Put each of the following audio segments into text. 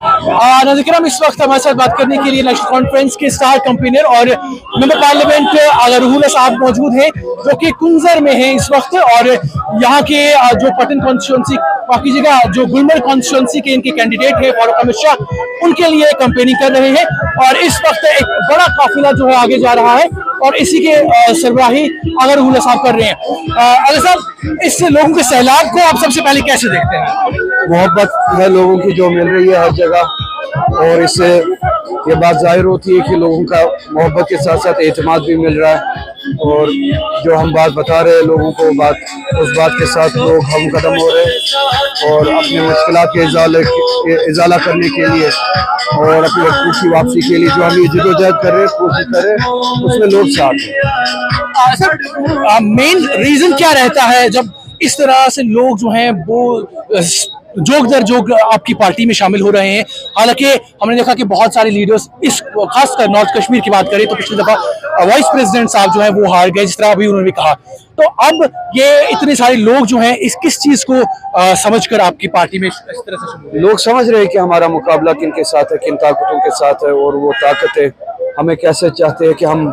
नाज़रीन, इस वक्त हमारे साथ बात करने के लिए नेशनल कॉन्फ्रेंस के स्टार कंपेनर और मेंबर पार्लियामेंट रुहूला साहब मौजूद हैं, जो कि कुंजर में हैं इस वक्त। और यहाँ के जो पटन कॉन्स्टिट्यूंसी, बाकी जगह जो गुलमर्ग कॉन्स्टिट्यूंसी के इनके कैंडिडेट हैं फारूक अहमद शाह, उनके लिए कैंपेनिंग कर रहे हैं। और इस वक्त एक बड़ा काफिला जो है आगे जा रहा है और इसी के सरबराही अगर रुहूला साहब कर रहे हैं। अगर साहब, इस लोगों के सैलाब को आप सबसे पहले कैसे देखते हैं? मोहब्बत है लोगों की जो मिल रही है हर जगह, और इससे ये बात जाहिर होती है कि लोगों का मोहब्बत के साथ साथ एतमाद भी मिल रहा है। और जो हम बात बता रहे हैं लोगों को, उस बात के साथ लोग हम कदम हो रहे हैं और अपने मुश्किलात के इजाला करने के लिए और अपने हकूक़ की वापसी के लिए जो हम ये जदोजहद कर रहे हैं, कोशिश कर रहे हैं, उसमें लोग साथ हैं। सर, मेन रीजन क्या रहता है जब इस तरह से लोग जो हैं वो जोग दर जोग आपकी पार्टी में शामिल हो रहे हैं? हालांकि हमने देखा कि बहुत सारे लीडर्स, इस खासकर नॉर्थ कश्मीर की बात करें तो पिछली दफा वाइस प्रेसिडेंट साहब जो हैं वो हार गए, जिस तरह अभी उन्होंने कहा। तो अब ये इतने सारे लोग जो हैं इस किस चीज को समझकर आपकी पार्टी में इस तरह से लोग समझ रहे हैं कि हमारा मुकाबला किन के साथ है, किन ताकतों के साथ है, और वो ताकतें हमें कैसे चाहते हैं कि हम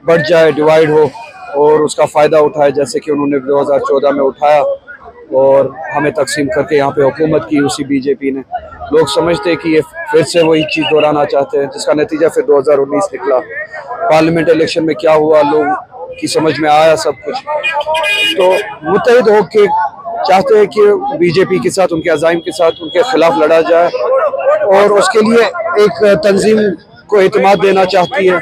बढ़ जाए, डिवाइड हो और उसका फ़ायदा उठाए, जैसे कि उन्होंने 2014 में उठाया और हमें तकसीम करके यहाँ पे हुकूमत की उसी बीजेपी ने। लोग समझते हैं कि ये फिर से वही चीज़ दोहराना चाहते हैं, जिसका नतीजा फिर 2019 निकला। पार्लियामेंट इलेक्शन में क्या हुआ, लोग की समझ में आया सब कुछ। तो मुत्तहिद होकर चाहते हैं कि बीजेपी के साथ, उनके अज़ाइम के साथ, उनके खिलाफ लड़ा जाए, और उसके लिए एक तंजीम को एतमाद देना चाहती है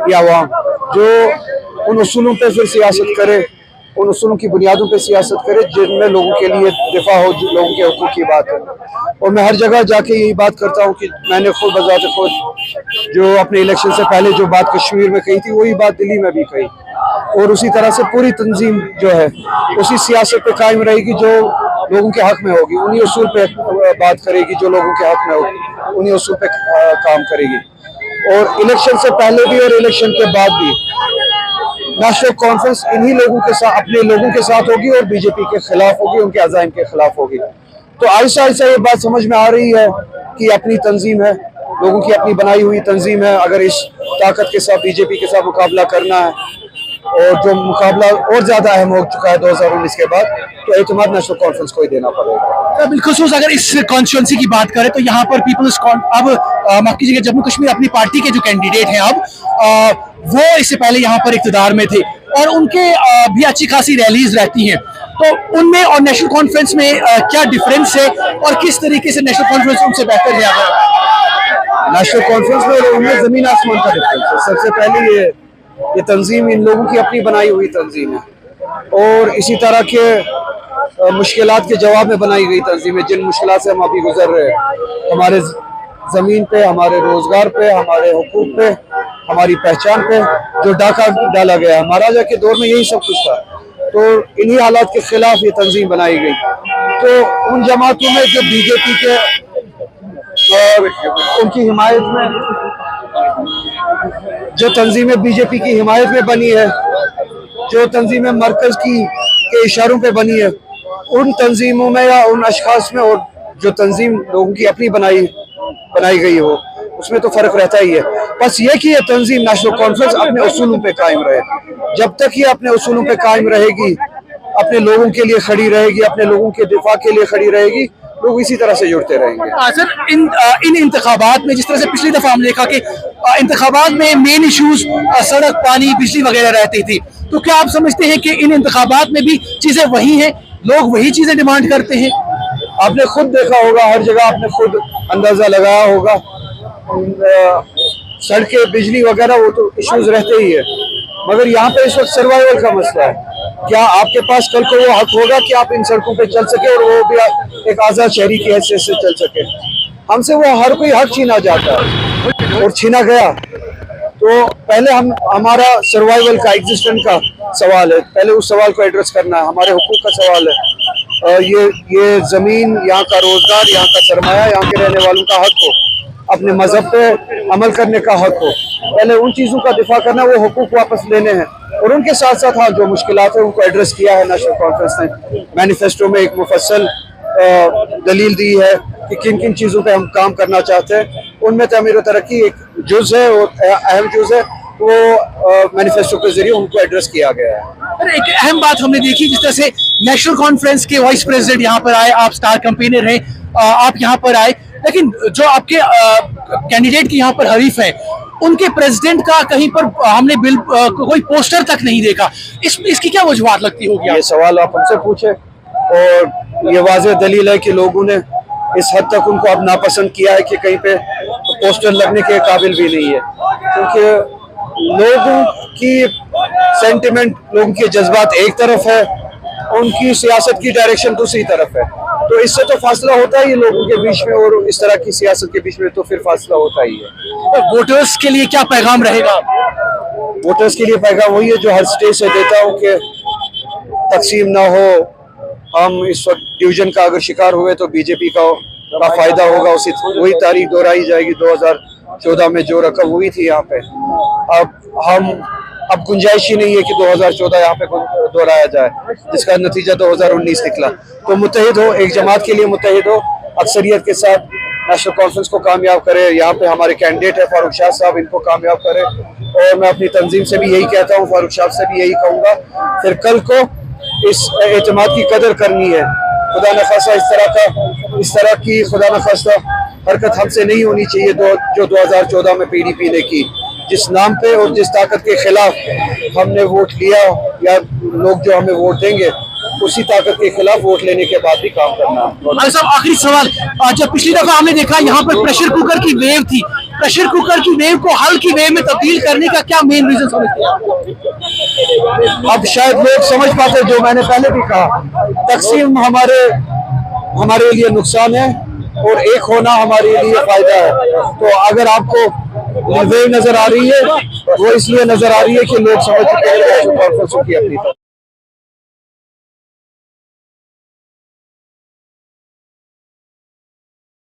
ये अवाम, जो उन उसूलों पर फिर सियासत करे, उन उसूलों की बुनियादों पर सियासत करे जिनमें लोगों के लिए दिफा हो, लोगों के हकूक़ की बात है। और मैं हर जगह जाके यही बात करता हूँ कि मैंने खुद बजाते खुद जो अपने इलेक्शन से पहले जो बात कश्मीर में कही थी, वही बात दिल्ली में भी कही, और उसी तरह से पूरी तंजीम जो है उसी सियासत पे कायम रहेगी जो लोगों के हक में होगी, उन्हीं उसूल पे बात करेगी जो लोगों के हक में होगी, उन्हीं उसूल पे काम करेगी। और इलेक्शन से पहले भी और इलेक्शन के बाद भी नेशनल कॉन्फ्रेंस इन्हीं लोगों के साथ, अपने लोगों के साथ होगी और बीजेपी के खिलाफ होगी, उनके अज़ाइम के खिलाफ होगी। तो आहिस्ता आहिस्ता ये बात समझ में आ रही है कि अपनी तंजीम है, लोगों की अपनी बनाई हुई तंजीम है। अगर इस ताकत के साथ, बीजेपी के साथ मुकाबला करना है, और जो मुकाबला और ज्यादा अहम हो चुका है 2019 के बाद, तो एतमाद नेशनल कॉन्फ्रेंस को ही देना पड़ेगा। बिल्कुल। अगर इस कॉन्स्टिट्यूंसी की बात करें तो यहाँ पर पीपल्स अब माफ कीजिएगा, जम्मू कश्मीर अपनी पार्टी के जो कैंडिडेट हैं अब वो इससे पहले यहाँ पर इक़्तिदार में थे और उनके भी अच्छी खासी रैलीज रहती हैं। तो उनमें और नेशनल कॉन्फ्रेंस में क्या डिफरेंस है और किस तरीके से नेशनल कॉन्फ्रेंस उनसे बेहतर है? नेशनल कॉन्फ्रेंस में और उनमें जमीन आसमान का डिफरेंस है। सबसे पहले ये तंजीम इन लोगों की अपनी बनाई हुई तंजीम है, और इसी तरह के मुश्किलात के जवाब में बनाई गई तंजीम है, जिन मुश्किलात से हम अभी गुजर रहे हैं, हमारे ज़मीन पे, हमारे रोज़गार पे, हमारे हुकूक पे, हमारी पहचान पे जो डाका डाला गया है। महाराजा के दौर में यही सब कुछ था, तो इन्हीं हालात के खिलाफ ये तंजीम बनाई गई। तो उन जमातों में जो बीजेपी के और उनकी हिमायत में, जो तंजीमें बीजेपी की हिमायत में बनी है, जो तंजीमें मरकज की के इशारों पे बनी है, उन तंजीमों में या उन अशखास में और जो तंजीम लोगों की अपनी बनाई गई हो, उसमें तो फर्क रहता ही है। बस ये कि ये तंजीम नेशनल कॉन्फ्रेंस अपने उसूलों पे कायम रहे। जब तक ये अपने उसूलों पे कायम रहेगी, अपने लोगों के लिए खड़ी रहेगी, अपने लोगों के दिफा के लिए खड़ी रहेगी, लोग इसी तरह से जुड़ते रहेंगे। सर, इन इंतखाबात में जिस तरह से पिछली दफा हमने देखा कि इंतखाबात में मेन इश्यूज सड़क, पानी, बिजली वगैरह रहती थी, तो क्या आप समझते हैं कि इन इंतखाबात में भी चीजें वही हैं, लोग वही चीजें डिमांड करते हैं? आपने खुद देखा होगा, हर जगह आपने खुद अंदाजा लगाया होगा, सड़कें, बिजली वगैरह वो तो इश्यूज रहते ही है, मगर यहाँ पे इस वक्त सर्वाइवल का मसला है। क्या आपके पास कल को वो हक होगा कि आप इन सड़कों पे चल सके और वो भी एक आज़ाद शहरी की हैसियत से चल सके? हमसे वो हर कोई हक छीना जाता है और छीना गया। तो पहले हमारा सर्वाइवल का, एग्जिस्टेंस का सवाल है, पहले उस सवाल को एड्रेस करना है। हमारे हुकूक का सवाल है, ये ज़मीन, यहाँ का रोज़गार, यहाँ का सरमाया, यहाँ के रहने वालों का हक हो, अपने मजहब पे अमल करने का हक हो। पहले उन चीज़ों का दिफा करना, वो हुकूक वापस लेने हैं, और उनके साथ साथ हाँ जो मुश्किलात है उनको एड्रेस किया है नेशनल कॉन्फ्रेंस ने। मैनिफेस्टो में एक मुफस्सल दलील दी है कि किन किन चीज़ों पे हम काम करना चाहते हैं। उनमें तमीर और तरक्की एक जुज़ है और अहम जुज़ है, वो मैनिफेस्टो के जरिए उनको एड्रेस किया गया है। अरे एक अहम बात हमने देखी, जिस तरह से नेशनल कॉन्फ्रेंस के वाइस प्रेसिडेंट यहाँ पर आए, आप स्टार कैंपेनर हैं, आप यहाँ पर आए, लेकिन जो आपके कैंडिडेट के यहाँ पर हरीफ है, उनके प्रेसिडेंट का कहीं पर हमने बिल कोई पोस्टर तक नहीं देखा। इसकी क्या वजूहत लगती होगी? ये सवाल आप हमसे पूछे, और ये वाज़ेह दलील है कि लोगों ने इस हद तक उनको अब नापसंद किया है कि कहीं पे पोस्टर लगने के काबिल भी नहीं है, क्योंकि लोगों की सेंटिमेंट, लोगों के जज्बात एक तरफ है, उनकी सियासत की डायरेक्शन दूसरी तरफ है। तो इससे तो फासला होता ही है लोगों के बीच में, और इस तरह की सियासत के बीच में तो फिर फासला होता ही है। तो वोटर्स के लिए क्या पैगाम रहेगा? वोटर्स के लिए पैगाम वही है जो हर स्टेज से देता हूँ कि तकसीम ना हो। हम इस वक्त डिवीजन का अगर शिकार हुए तो बीजेपी का फायदा होगा, उसी वही तारीख दोहराई जाएगी 2014 में जो रकम हुई थी यहाँ पे। अब गुंजाइश ही नहीं है कि 2014 यहाँ पे दोहराया जाए, जिसका नतीजा 2019 निकला। तो मुत्तहिद हो, एक जमात के लिए मुत्तहिद हो, अक्सरियत के साथ नेशनल कॉन्फ्रेंस को कामयाब करे। यहाँ पे हमारे कैंडिडेट है फारूक शाह साहब, इनको कामयाब करे, और मैं अपनी तंजीम से भी यही कहता हूँ, फारूक शाह से भी यही कहूँगा। फिर कल को इस एतमाद की कदर करनी है। खुदा न खास्ता इस तरह की खुदा न खास्ता हरकत हमसे नहीं होनी चाहिए जो 2014 में PDP ने की, जिस नाम पे और जिस ताकत के खिलाफ हमने वोट लिया, या लोग जो हमें वोट देंगे उसी ताकत के खिलाफ वोट लेने के बाद भी काम करना। साहब आखिरी सवाल, जब पिछली दफा हमने देखा यहाँ पर प्रेशर कुकर की वेव थी, प्रेशर कुकर की वेव को हल की वेव में तब्दील करने का क्या मेन रीजन समझते हैं? अब शायद लोग समझ पाते, जो मैंने पहले भी कहा, तकसीम हमारे लिए नुकसान है और एक होना हमारे लिए फायदा है। तो अगर आपको वेव नजर आ रही है, वो इसलिए नजर आ रही है कि लोग समझ चुके हैं की अपनी